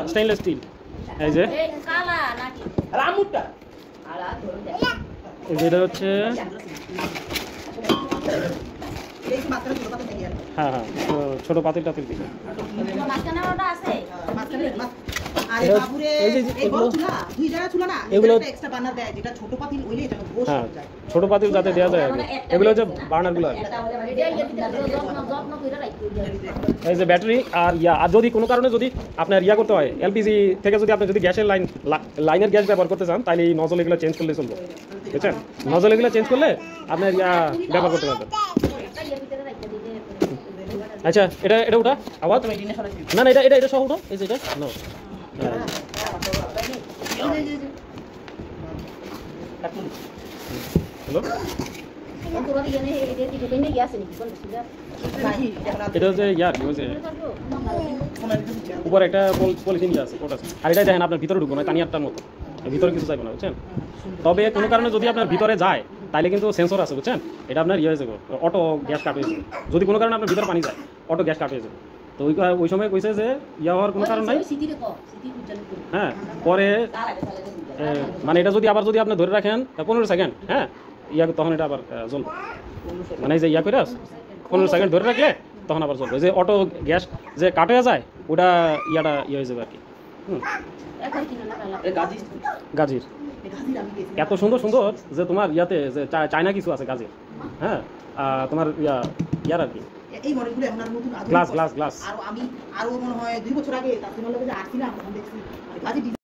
stainless steel এই যে এটা হচ্ছে হ্যাঁ হ্যাঁ ছোট পাতিল টাতিল দিকে ছোট পাতিল যাতে দেওয়া যায় এগুলো হচ্ছে বার্নার গুলো এই যে ব্যাটারি আর আর যদি কোনো কারণে যদি আপনার করতে হয় এলপিজি থেকে যদি আপনি যদি গ্যাসের লাইনের গ্যাস ব্যবহার করতে চান তাহলে এই নজল এগুলো চেঞ্জ করলে চলবে বুঝছেন নজল এগুলো চেঞ্জ করলে আপনার ব্যবহার করতে পারবেন আচ্ছা এটা এটা ওটা আবার না না এটা এটা এটা সহ ওটা এই যে এটা না হ্যালো এটা হচ্ছে উপর একটা পলিথিন আছে ওটা আর এটা দেখেন আপনার ভিতরে ঢুকবো না তানিয়ারটার মতো ভিতরে কিছু চাইবো না বুঝছেন তবে কোনো কারণে যদি আপনার ভিতরে যায় তাহলে কিন্তু সেন্সর আছে বুঝছেন এটা আপনার হয়ে যাবে অটো গ্যাস কাট হয়ে যাবে যদি কোনো কারণে আপনার ভিতরে পানি যায় অটো গ্যাস কাট হয়ে যাবে তো ওই সময় কইছে যে হওয়ার কোনো কারণ নাই হ্যাঁ পরে মানে এটা যদি আবার যদি আপনি ধরে রাখেন 15 সেকেন্ড হ্যাঁ তখন এটা আবার জ্বলবে মানে যে করে 15 সেকেন্ড ধরে রাখলে তখন আবার জ্বলবে যে অটো গ্যাস যে কাট হয়ে যায় ওটা হয়ে যাবে আর কি গাজির এত সুন্দর সুন্দর যে তোমার যে চায়না কিছু আছে গাজির হ্যাঁ তোমার ইয়ার আর কি এই মডেলগুলো এখন আর নতুন গ্লাস আর আমি আরো মনে হয় 2 বছর আগে তার আসছিলাম দেখছি